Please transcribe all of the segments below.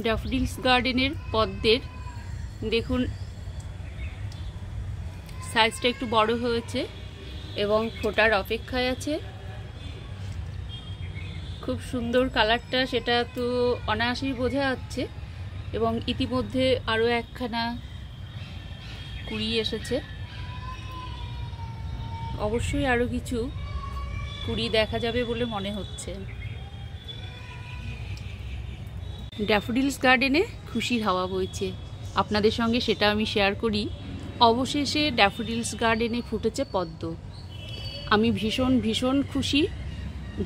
Daffodils গার্ডেনের পদ্মের দেখুন সাইজটা একটু বড় হয়েছে এবং ফোটার অপেক্ষায় আছে। খুব সুন্দর কালারটা, সেটা তো অনায়াসেই বোঝা যাচ্ছে। এবং ইতিমধ্যে আরও একখানা কুড়ি এসেছে, অবশ্যই আরও কিছু কুড়ি দেখা যাবে বলে মনে হচ্ছে। ড্যাফোডিলস গার্ডেনে খুশির হাওয়া বইছে, আপনাদের সঙ্গে সেটা আমি শেয়ার করি। অবশেষে ড্যাফোডিলস গার্ডেনে ফুটেছে পদ্ম। আমি ভীষণ ভীষণ খুশি,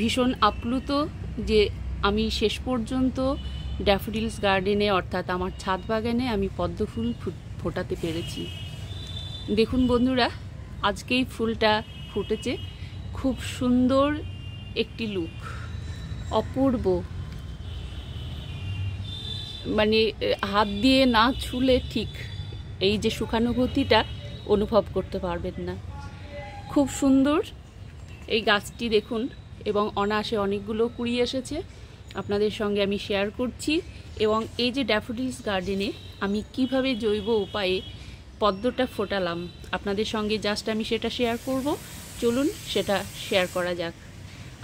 ভীষণ আপ্লুত যে আমি শেষ পর্যন্ত ড্যাফোডিলস গার্ডেনে অর্থাৎ আমার ছাদ বাগানে আমি পদ্ম ফুল ফোটাতে পেরেছি। দেখুন বন্ধুরা, আজকেই ফুলটা ফুটেছে, খুব সুন্দর একটি লুক, অপূর্ব। মানে হাত দিয়ে না ছুলে ঠিক এই যে সুখানুভূতিটা অনুভব করতে পারবেন না। খুব সুন্দর এই গাছটি দেখুন, এবং অনায়াসে অনেকগুলো কুড়ি এসেছে, আপনাদের সঙ্গে আমি শেয়ার করছি। এবং এই যে ড্যাফোডিলস গার্ডেনে আমি কিভাবে জৈব উপায়ে পদ্মটা ফোটালাম আপনাদের সঙ্গে জাস্ট আমি সেটা শেয়ার করব। চলুন সেটা শেয়ার করা যাক।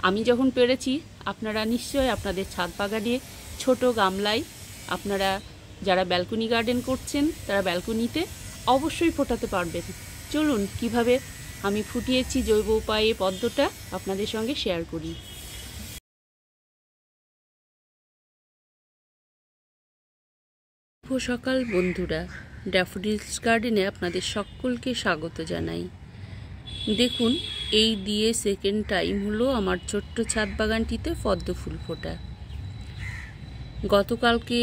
আমি যখন পেরেছি, আপনারা নিশ্চয়ই আপনাদের ছাদ বাগানে ছোট গামলায়, আপনারা যারা ব্যালকনি গার্ডেন করছেন তারা ব্যালকনিতে অবশ্যই ফোটাতে পারবেন। চলুন কিভাবে আমি ফুটিয়েছি জৈব উপায়ে পদ্মটা আপনাদের সঙ্গে শেয়ার করি। শুভ সকাল বন্ধুরা, ড্যাফোডিলস গার্ডেনে আপনাদের সকলকে স্বাগত জানাই। দেখুন, এই দিয়ে সেকেন্ড টাইম হলো আমার ছোট্ট ছাদ বাগানটিতে পদ্ম ফুল ফোটা। গতকালকে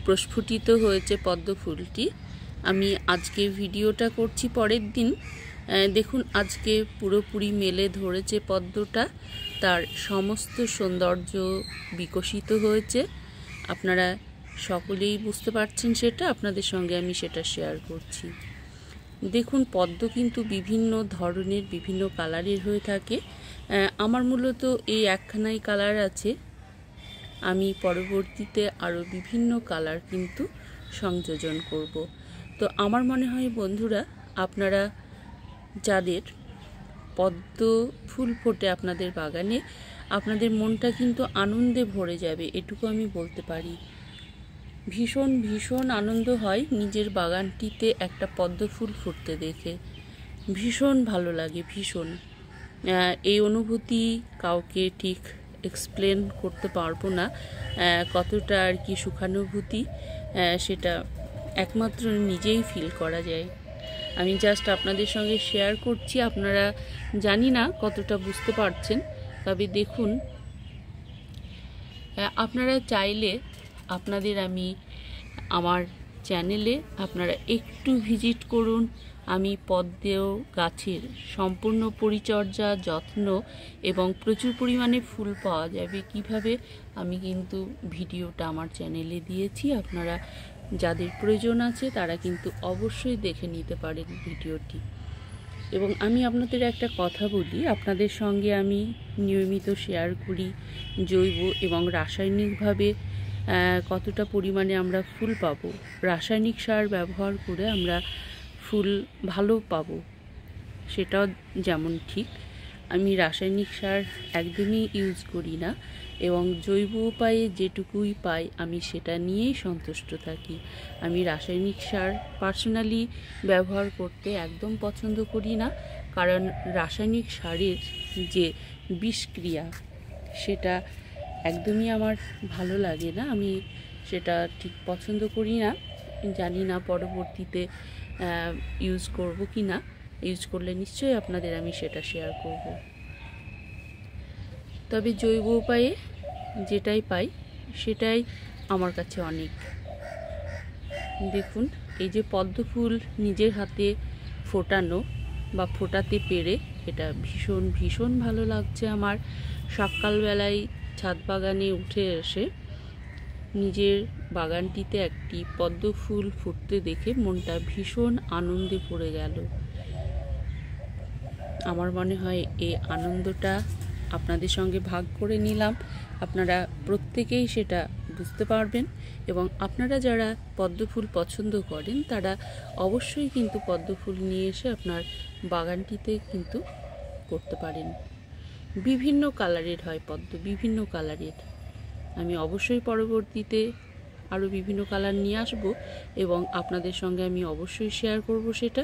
প্রস্ফুটিত হয়েছে পদ্ম ফুলটি, আমি আজকে ভিডিওটা করছি পরের দিন। দেখুন আজকে পুরোপুরি মেলে ধরেছে পদ্মটা, তার সমস্ত সৌন্দর্য বিকশিত হয়েছে। আপনারা সকলেই বুঝতে পারছেন সেটা, আপনাদের সঙ্গে আমি সেটা শেয়ার করছি। দেখুন পদ্ম কিন্তু বিভিন্ন ধরনের বিভিন্ন কালারের হয়ে থাকে। আমার মূলত এই একখানাই কালার আছে, আমি পরবর্তীতে আরও বিভিন্ন কালার কিন্তু সংযোজন করব। তো আমার মনে হয় বন্ধুরা, আপনারা যাদের পদ্ম ফুল ফোটে আপনাদের বাগানে, আপনাদের মনটা কিন্তু আনন্দে ভরে যাবে, এটুকু আমি বলতে পারি। ভীষণ ভীষণ আনন্দ হয় নিজের বাগানটিতে একটা পদ্ম ফুল ফুটতে দেখে, ভীষণ ভালো লাগে, ভীষণ। এই অনুভূতি কাউকে ঠিক এক্সপ্লেন করতে পারবো না, কতটা আর কি সুখানুভূতি, সেটা একমাত্র নিজেই ফিল করা যায়। আমি জাস্ট আপনাদের সঙ্গে শেয়ার করছি, আপনারা জানি না কতটা বুঝতে পারছেন। তবে দেখুন, আপনারা চাইলে আপনাদের আমি আমার চ্যানেলে আপনারা একটু ভিজিট করুন। আমি পদ্ম গাছের সম্পূর্ণ পরিচর্যা, যত্ন এবং প্রচুর পরিমাণে ফুল পাওয়া যাবে কিভাবে, আমি কিন্তু ভিডিওটা আমার চ্যানেলে দিয়েছি। আপনারা যাদের প্রয়োজন আছে তারা কিন্তু অবশ্যই দেখে নিতে পারেন ভিডিওটি। এবং আমি আপনাদের একটা কথা বলি, আপনাদের সঙ্গে আমি নিয়মিত শেয়ার করি জৈব এবং রাসায়নিকভাবে কতটা পরিমাণে আমরা ফুল পাবো। রাসায়নিক সার ব্যবহার করে আমরা ফুল ভালো পাবো, সেটাও যেমন ঠিক। আমি রাসায়নিক সার একদমই ইউজ করি না, এবং জৈব উপায়ে যেটুকুই পাই আমি সেটা নিয়েই সন্তুষ্ট থাকি। আমি রাসায়নিক সার পার্সোনালি ব্যবহার করতে একদম পছন্দ করি না, কারণ রাসায়নিক সারের যে বিষক্রিয়া সেটা একদমই আমার ভালো লাগে না, আমি সেটা ঠিক পছন্দ করি না। জানি না পরবর্তীতে ইউজ করব কি না, ইউজ করলে নিশ্চয়ই আপনাদের আমি সেটা শেয়ার করব। তবে জৈব উপায়ে যেটাই পাই সেটাই আমার কাছে অনেক। দেখুন, এই যে পদ্ম ফুল নিজের হাতে ফোটানো বা ফোটাতে পেরে এটা ভীষণ ভীষণ ভালো লাগছে আমার। সকালবেলায় ছাদ বাগানে উঠে এসে নিজের বাগানটিতে একটি পদ্ম ফুল ফুটতে দেখে মনটা ভীষণ আনন্দে ভরে গেল। আমার মনে হয় এই আনন্দটা আপনাদের সঙ্গে ভাগ করে নিলাম, আপনারা প্রত্যেকেই সেটা বুঝতে পারবেন। এবং আপনারা যারা পদ্ম ফুল পছন্দ করেন তারা অবশ্যই কিন্তু পদ্ম ফুল নিয়ে এসে আপনার বাগানটিতে কিন্তু করতে পারেন। বিভিন্ন কালারের হয় পদ্ম, বিভিন্ন কালারের। আমি অবশ্যই পরবর্তীতে আরও বিভিন্ন কালার নিয়ে আসব এবং আপনাদের সঙ্গে আমি অবশ্যই শেয়ার করব সেটা।